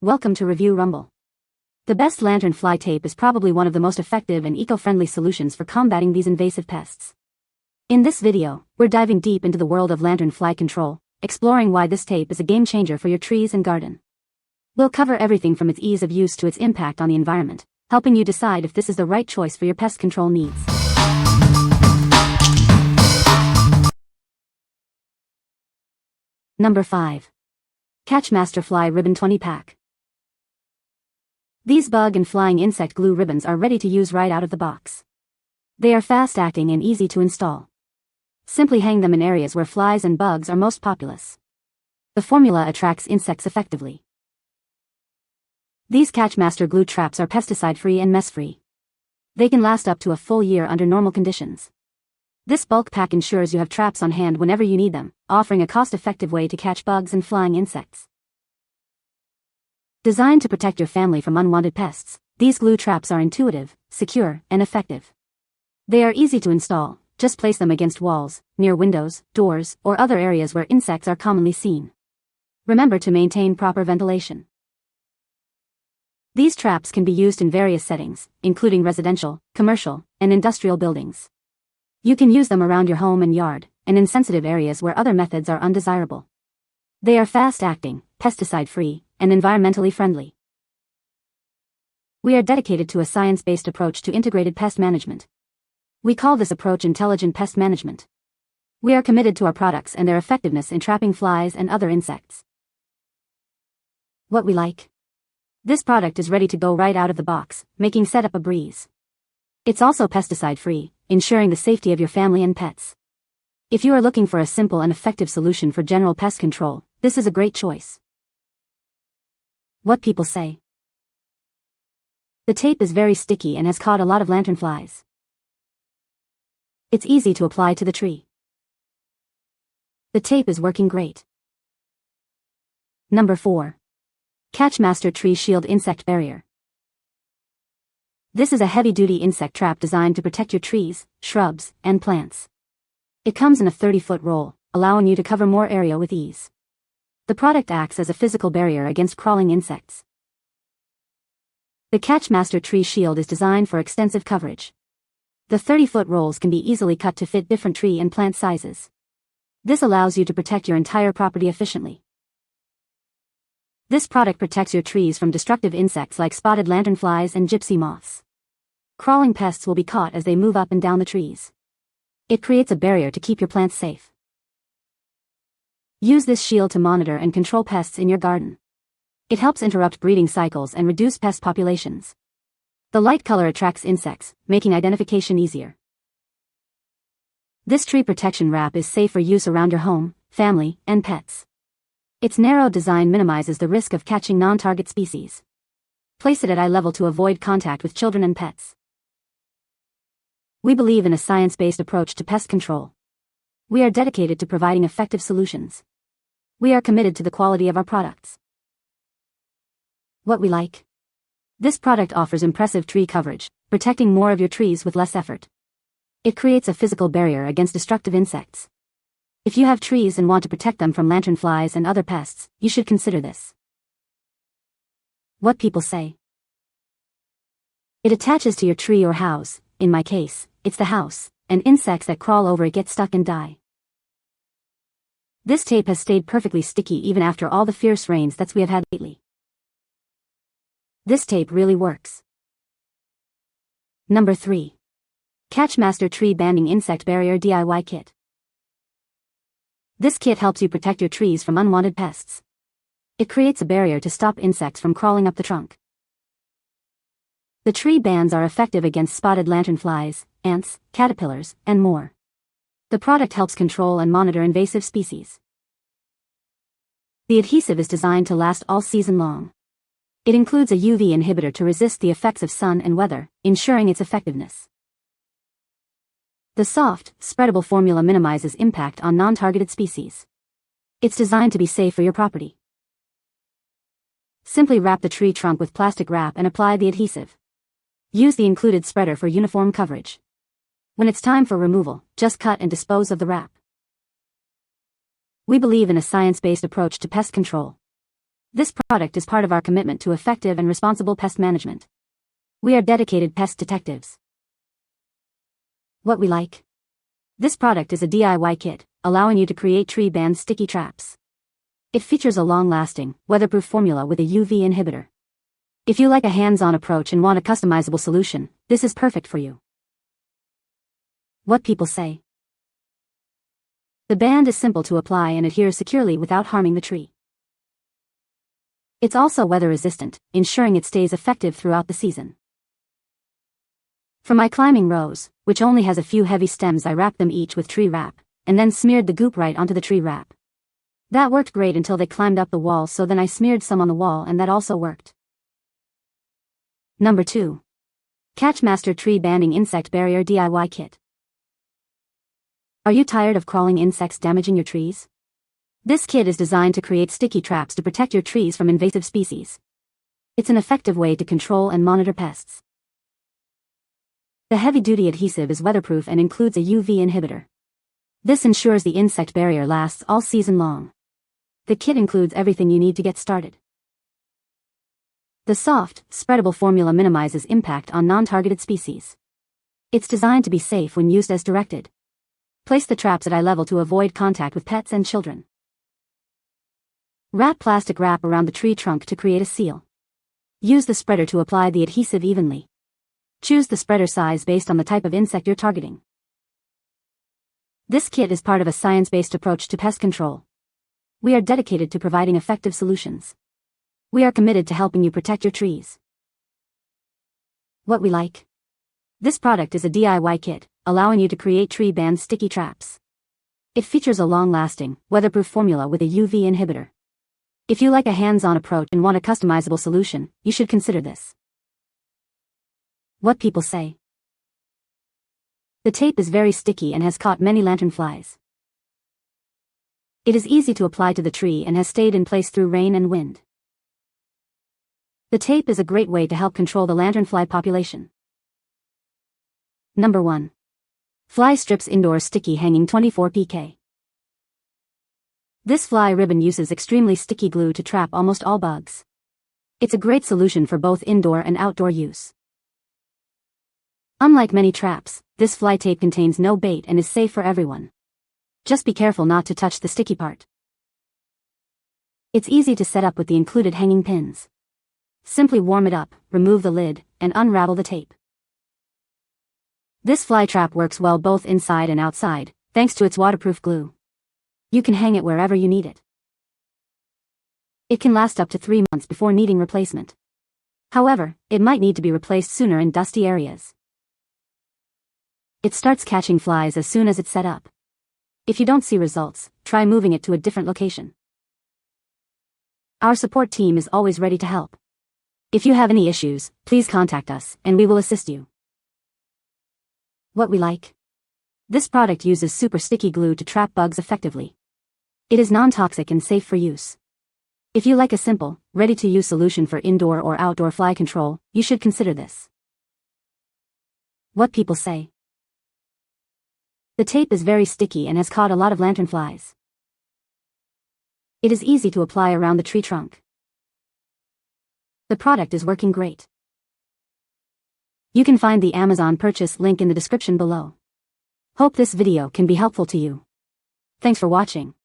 Welcome to Review Rumble. The best lanternfly tape is probably one of the most effective and eco-friendly solutions for combating these invasive pests. In this video, we're diving deep into the world of lanternfly control, exploring why this tape is a game changer for your trees and garden. We'll cover everything from its ease of use to its impact on the environment, helping you decide if this is the right choice for your pest control needs. Number 5. Catchmaster Fly Ribbon 20-pack. These bug and flying insect glue ribbons are ready to use right out of the box. They are fast-acting and easy to install. Simply hang them in areas where flies and bugs are most populous. The formula attracts insects effectively. These Catchmaster glue traps are pesticide-free and mess-free. They can last up to a full year under normal conditions. This bulk pack ensures you have traps on hand whenever you need them, offering a cost-effective way to catch bugs and flying insects. Designed to protect your family from unwanted pests, these glue traps are intuitive, secure, and effective. They are easy to install. Just place them against walls, near windows, doors, or other areas where insects are commonly seen. Remember to maintain proper ventilation. These traps can be used in various settings, including residential, commercial, and industrial buildings. You can use them around your home and yard, and in sensitive areas where other methods are undesirable. They are fast-acting, pesticide-free, and environmentally friendly. We are dedicated to a science-based approach to integrated pest management. We call this approach intelligent pest management. We are committed to our products and their effectiveness in trapping flies and other insects. What we like? This product is ready to go right out of the box, making setup a breeze. It's also pesticide-free, ensuring the safety of your family and pets. If you are looking for a simple and effective solution for general pest control, this is a great choice. What people say. The tape is very sticky and has caught a lot of lanternflies. It's easy to apply to the tree. The tape is working great. Number 4. Catchmaster Tree Shield Insect Barrier. This is a heavy-duty insect trap designed to protect your trees, shrubs, and plants. It comes in a 30-foot roll, allowing you to cover more area with ease. The product acts as a physical barrier against crawling insects. The Catchmaster Tree Shield is designed for extensive coverage. The 30-foot rolls can be easily cut to fit different tree and plant sizes. This allows you to protect your entire property efficiently. This product protects your trees from destructive insects like spotted lanternflies and gypsy moths. Crawling pests will be caught as they move up and down the trees. It creates a barrier to keep your plants safe. Use this shield to monitor and control pests in your garden. It helps interrupt breeding cycles and reduce pest populations. The light color attracts insects, making identification easier. This tree protection wrap is safe for use around your home, family, and pets. Its narrow design minimizes the risk of catching non-target species. Place it at eye level to avoid contact with children and pets. We believe in a science-based approach to pest control. We are dedicated to providing effective solutions. We are committed to the quality of our products. What we like? This product offers impressive tree coverage, protecting more of your trees with less effort. It creates a physical barrier against destructive insects. If you have trees and want to protect them from lanternflies and other pests, you should consider this. What people say. It attaches to your tree or house. In my case, it's the house, and insects that crawl over it get stuck and die. This tape has stayed perfectly sticky even after all the fierce rains that we have had lately. This tape really works. Number 3. Catchmaster Tree Banding Insect Barrier DIY Kit. This kit helps you protect your trees from unwanted pests. It creates a barrier to stop insects from crawling up the trunk. The tree bands are effective against spotted lanternflies, ants, caterpillars, and more. The product helps control and monitor invasive species. The adhesive is designed to last all season long. It includes a UV inhibitor to resist the effects of sun and weather, ensuring its effectiveness. The soft, spreadable formula minimizes impact on non-targeted species. It's designed to be safe for your property. Simply wrap the tree trunk with plastic wrap and apply the adhesive. Use the included spreader for uniform coverage. When it's time for removal, just cut and dispose of the wrap. We believe in a science-based approach to pest control. This product is part of our commitment to effective and responsible pest management. We are dedicated pest detectives. What we like. This product is a DIY kit, allowing you to create tree-band sticky traps. It features a long-lasting, weatherproof formula with a UV inhibitor. If you like a hands-on approach and want a customizable solution, this is perfect for you. What people say. The band is simple to apply and adheres securely without harming the tree. It's also weather-resistant, ensuring it stays effective throughout the season. For my climbing rose, which only has a few heavy stems, I wrapped them each with tree wrap, and then smeared the goop right onto the tree wrap. That worked great until they climbed up the wall, so then I smeared some on the wall and that also worked. Number 2. Catchmaster Tree Banding Insect Barrier DIY Kit. Are you tired of crawling insects damaging your trees? This kit is designed to create sticky traps to protect your trees from invasive species. It's an effective way to control and monitor pests. The heavy-duty adhesive is weatherproof and includes a UV inhibitor. This ensures the insect barrier lasts all season long. The kit includes everything you need to get started. The soft, spreadable formula minimizes impact on non-targeted species. It's designed to be safe when used as directed. Place the traps at eye level to avoid contact with pets and children. Wrap plastic wrap around the tree trunk to create a seal. Use the spreader to apply the adhesive evenly. Choose the spreader size based on the type of insect you're targeting. This kit is part of a science-based approach to pest control. We are dedicated to providing effective solutions. We are committed to helping you protect your trees. What we like. This product is a DIY kit, allowing you to create tree-band sticky traps. It features a long-lasting, weatherproof formula with a UV inhibitor. If you like a hands-on approach and want a customizable solution, you should consider this. What people say. The tape is very sticky and has caught many lanternflies. It is easy to apply to the tree and has stayed in place through rain and wind. The tape is a great way to help control the lanternfly population. Number 1. Fly Strips Indoor Sticky Hanging 24 pk. This fly ribbon uses extremely sticky glue to trap almost all bugs. It's a great solution for both indoor and outdoor use. Unlike many traps, this fly tape contains no bait and is safe for everyone. Just be careful not to touch the sticky part. It's easy to set up with the included hanging pins. Simply warm it up, remove the lid, and unravel the tape. This fly trap works well both inside and outside, thanks to its waterproof glue. You can hang it wherever you need it. It can last up to 3 months before needing replacement. However, it might need to be replaced sooner in dusty areas. It starts catching flies as soon as it's set up. If you don't see results, try moving it to a different location. Our support team is always ready to help. If you have any issues, please contact us, and we will assist you. What we like. This product uses super sticky glue to trap bugs effectively. It is non-toxic and safe for use. If you like a simple, ready-to-use solution for indoor or outdoor fly control, you should consider this. What people say. The tape is very sticky and has caught a lot of lanternflies. It is easy to apply around the tree trunk. The product is working great. You can find the Amazon purchase link in the description below. Hope this video can be helpful to you. Thanks for watching.